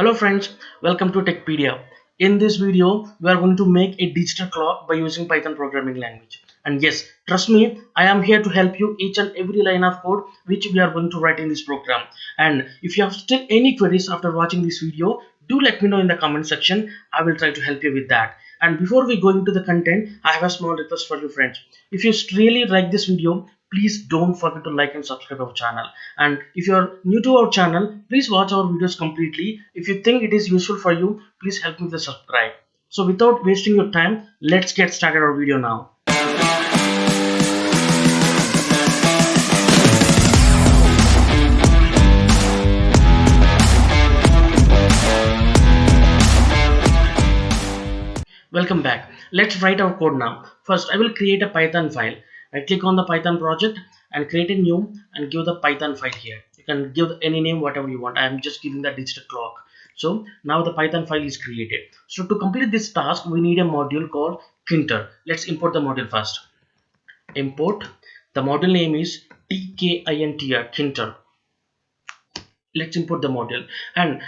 Hello friends, welcome to Techpedia. In this video, we are going to make a digital clock by using Python programming language. And yes, trust me, I am here to help you each and every line of code which we are going to write in this program. And if you have still any queries after watching this video, do let me know in the comment section. I will try to help you with that. And before we go into the content, I have a small request for you friends. If you really like this video, please don't forget to like and subscribe our channel. And if you are new to our channel, please watch our videos completely. If you think it is useful for you, please help me with the subscribe. So without wasting your time, let's get started our video now. Welcome back. Let's write our code now. First, I will create a Python file. I click on the Python project and create a new and give the Python file here. You can give any name, whatever you want. I am just giving the digital clock. So now the Python file is created. So to complete this task, we need a module called tkinter. Let's import the module first. Import. The module name is tkinter. Let's import the module. And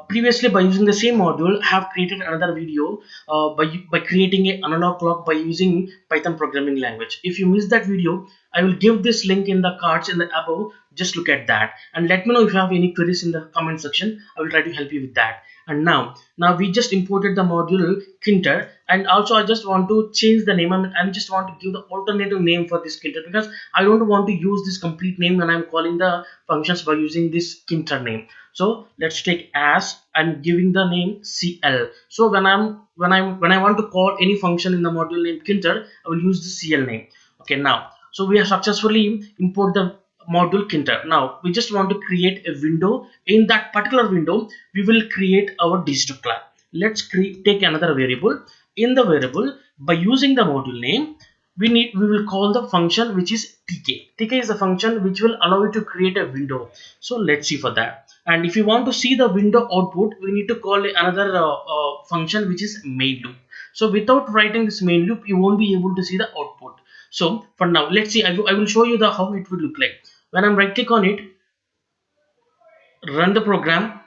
previously, by using the same module, I have created another video by creating an analog clock by using Python programming language. If you missed that video, I will give this link in the cards in the above. Just look at that and let me know if you have any queries in the comment section. I will try to help you with that. And now we just imported the module tkinter, and also I just want to change the name. I just want to give the alternative name for this tkinter because I don't want to use this complete name when I'm calling the functions by using this tkinter name. So let's take as I'm giving the name CL. So when I want to call any function in the module name tkinter, I will use the CL name. Okay, now so we have successfully import the module tkinter. Now we just want to create a window. In that particular window, we will create our digital clock. Let's take another variable. In the variable, by using the module name, we will call the function which is tk. Tk is the function which will allow you to create a window. So let's see for that. And if you want to see the window output, we need to call another function which is main loop. So without writing this main loop, you won't be able to see the output. So for now, let's see. I will show you the how it would look like. When I'm right click on it, run the program,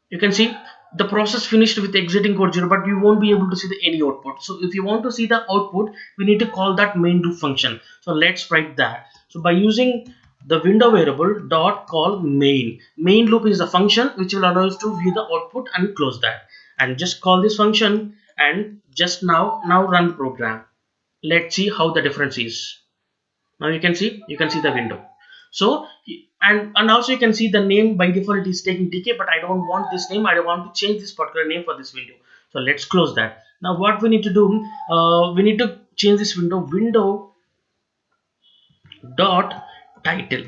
you can see the process finished with exiting code 0, but you won't be able to see any output. So if you want to see the output, we need to call that main loop function. So let's write that. So by using the window variable dot call main loop is the function which will allow us to view the output and close that. And just call this function and just now run the program. Let's see how the difference is. Now you can see the window. So and also you can see the name by default it is taking tk, but I don't want this name. I want to change this particular name for this window. So let's close that. Now what we need to do, we need to change this window dot title.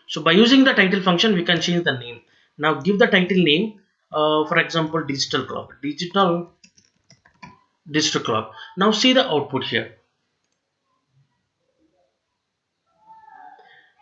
So by using the title function, we can change the name. Now give the title name, for example, digital clock. Now see the output here.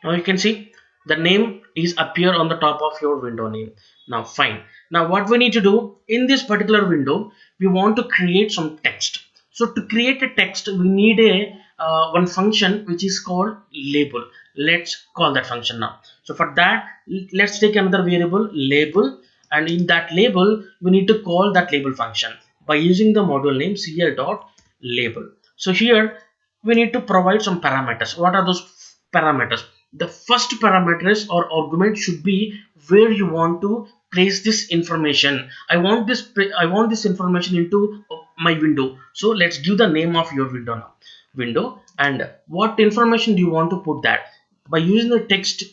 Now you can see the name is appear on the top of your window name. Now fine. Now what we need to do in this particular window, we want to create some text. So to create a text, we need a one function which is called label. Let's call that function now. So for that, let's take another variable label, and in that label we need to call that label function by using the module name cl.label. So here we need to provide some parameters. What are those parameters? The first parameters or argument should be where you want to place this information. I want this information into my window. So let's give the name of your window now. Window, and what information do you want to put that? By using the text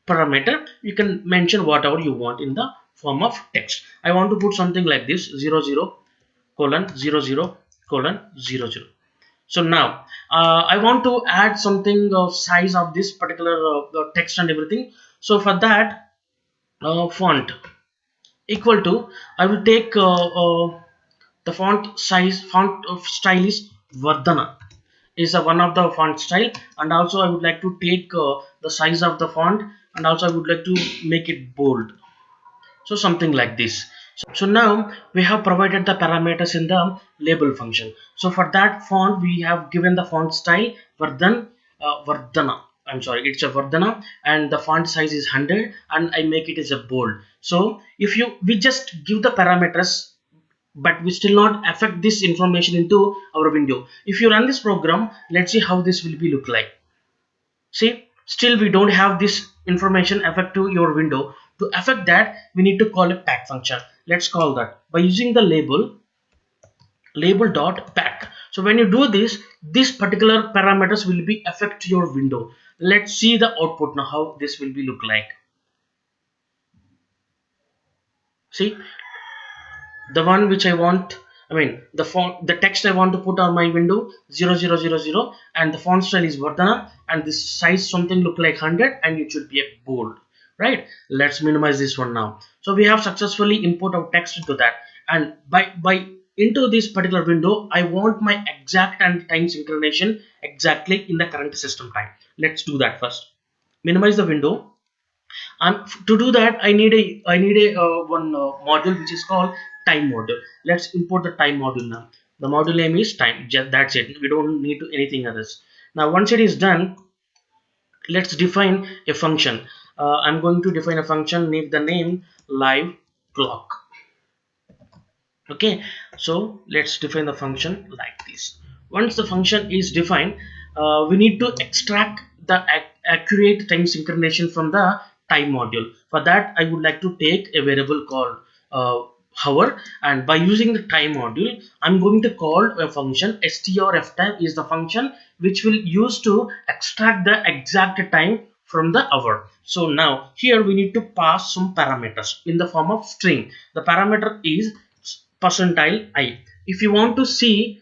parameter, you can mention whatever you want in the form of text. I want to put something like this 00 colon 00 colon 00. So now I want to add something of size of this particular text and everything. So for that, font equal to, I will take the font style is Vardhana is one of the font style, and also I would like to take the size of the font, and also I would like to make it bold. So something like this. So now we have provided the parameters in the label function. So for that font, we have given the font style Vardhana. I'm sorry, it's a Vardhana, and the font size is 100, and I make it as a bold. So if we just give the parameters, but we still not affect this information into our window. If you run this program, let's see how this will be look like. See, still we don't have this information affect to your window. To affect that, we need to call a pack function. Let's call that by using the label dot pack. So when you do this particular parameters will be affect your window. Let's see the output now, how this will be look like. See, the one which I want, I mean the font, the text I want to put on my window 0000, and the font style is Vardhana, and this size something look like 100, and it should be a bold, right? Let's minimize this one now. So we have successfully import our text into that, and by into this particular window I want my exact and time synchronization exactly in the current system time. Let's do that first. Minimize the window, and to do that I need a one module which is called time module. Let's import the time module now. The module name is time. That's it, we don't need to anything others. Now once it is done, let's define a function. I'm going to define a function, name the name live clock. Okay, so let's define the function like this. Once the function is defined, we need to extract the accurate time synchronization from the time module. For that I would like to take a variable called hour, and by using the time module I'm going to call a function strftime is the function which will use to extract the exact time from the hour. So now here we need to pass some parameters in the form of string. The parameter is percentile I. If you want to see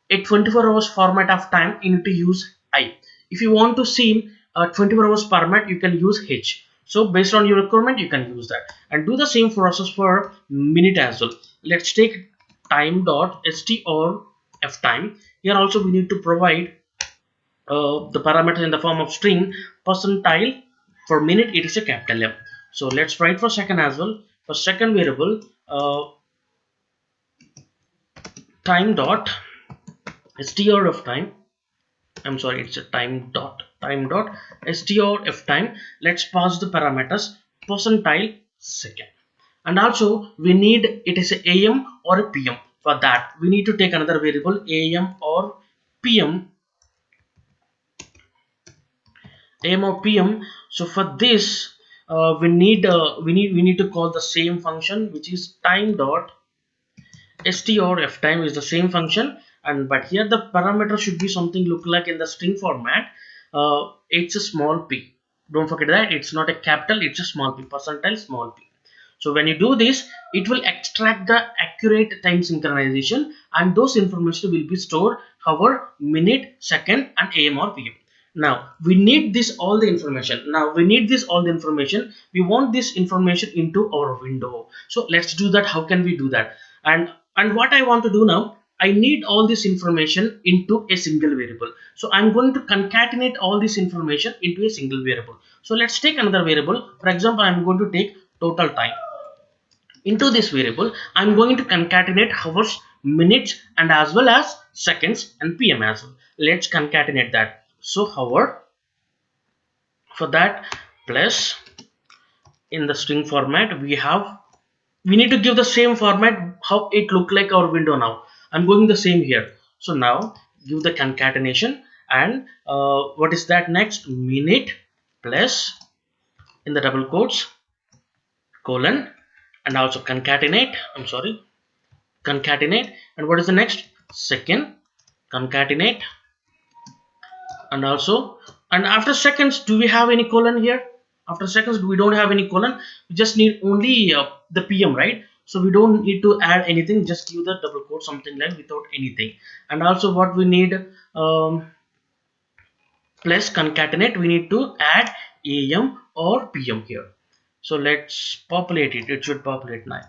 a 24 hours format of time, you need to use I. If you want to see a 24 hours format, you can use H. So based on your requirement you can use that, and do the same process for minute as well. Let's take time dot strftime. Here also we need to provide the parameter in the form of string percentile. For minute it is a capital M. So let's write for second as well. For second variable, time dot str of time, I'm sorry, it's a time dot str of time. Let's pass the parameters percentile second, and also we need it is a am or a pm. For that we need to take another variable am or pm, So for this we need to call the same function, which is time dot strftime is the same function, and but here the parameter should be something look like in the string format. It's a small p, don't forget that it's not a capital, it's a small p, percentile small p. So when you do this, it will extract the accurate time synchronization, and those information will be stored hour, minute, second, and am or pm. Now we need this all the information. We want this information into our window. So let's do that. How can we do that? And what I want to do now, I need all this information into a single variable. So I'm going to concatenate all this information into a single variable. So let's take another variable. For example, I'm going to take total time. Into this variable I'm going to concatenate hours, minutes, and as well as seconds and pm as well. Let's concatenate that. So hour, for that, plus in the string format we need to give the same format how it look like our window. Now I'm going the same here. So now give the concatenation, and what is that next? Minute plus in the double quotes colon, and also concatenate, and what is the next? Second, concatenate, and also, and after seconds do we have any colon here? After seconds we don't have any colon, we just need only the pm, right? So we don't need to add anything, just give the double quote something like without anything. And also what we need, plus concatenate, we need to add am or pm here. So let's populate it. It should populate now,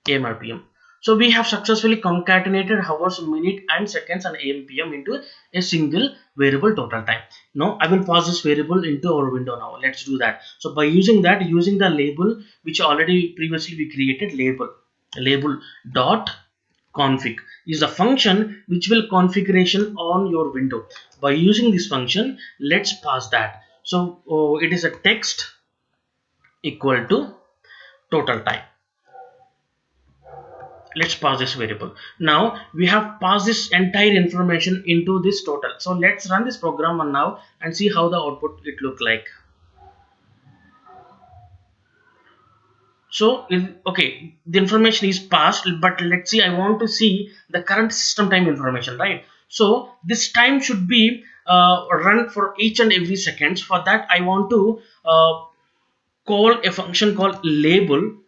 am or pm. So we have successfully concatenated hours, minute, and seconds, and am pm into a single variable total time. Now I will pass this variable into our window. Now let's do that. So by using the label which already previously we created, label dot config is a function which will configuration on your window. By using this function, let's pass that. So it is a text equal to total time. Let's pass this variable. Now we have passed this entire information into this total. So let's run this program and now and see how the output it look like. So okay, the information is passed, but let's see, I want to see the current system time information, right? So this time should be run for each and every seconds. For that I want to call a function called label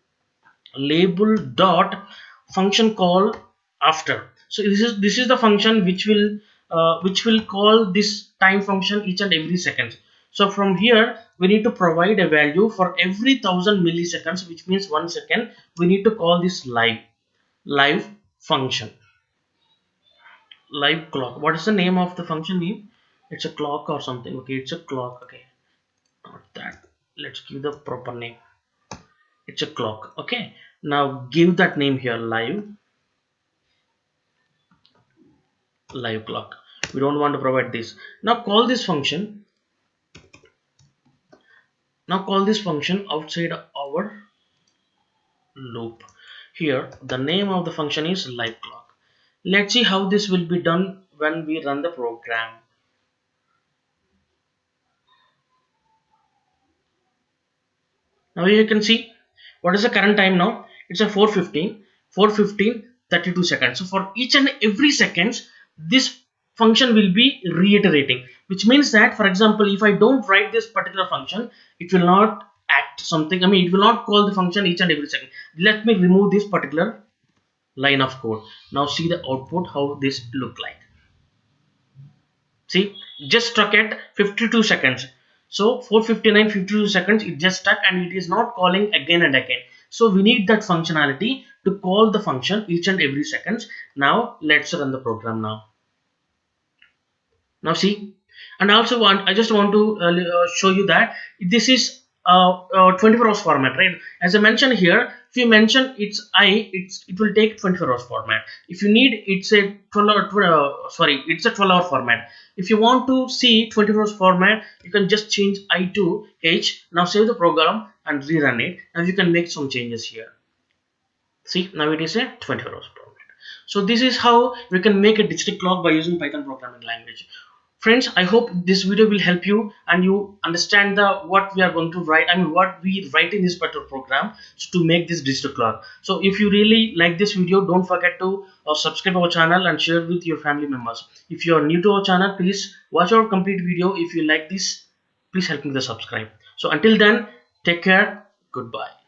dot function call after. So this is the function which will call this time function each and every second. So from here we need to provide a value for every 1000 milliseconds, which means 1 second. We need to call this live function, live clock. What is the name of the function name? It's a clock or something. Okay, it's a clock. Okay, not that. Let's give the proper name. It's a clock. Okay, now give that name here, live clock. We don't want to provide this. Now call this function. Now call this function outside our loop. Here the name of the function is live clock. Let's see how this will be done when we run the program. Now you can see what is the current time now. It's a 4:15, 32 seconds. So for each and every seconds, this function will be reiterating, which means that, for example, if I don't write this particular function, it will not act something. I mean, it will not call the function each and every second. Let me remove this particular line of code. Now see the output, how this look like. See, just stuck at 52 seconds. So 4:59, 52 seconds, it just stuck and it is not calling again and again. So we need that functionality to call the function each and every seconds. Now let's run the program now. Now see, and also I just want to show you that this is 24 hours format, right? As I mentioned here, if you mention it will take 24 hours format. If you need, it's a 12-hour format. If you want to see 24 hours format, you can just change I to H. Now save the program and rerun it. Now you can make some changes here. See, now it is a 24 hours format. So this is how we can make a digital clock by using Python programming language. Friends, I hope this video will help you and you understand what we are going to write. I mean, what we write in this particular program to make this digital clock. So if you really like this video, don't forget to subscribe our channel and share with your family members. If you are new to our channel, please watch our complete video. If you like this, please help me to subscribe. So until then, take care. Goodbye.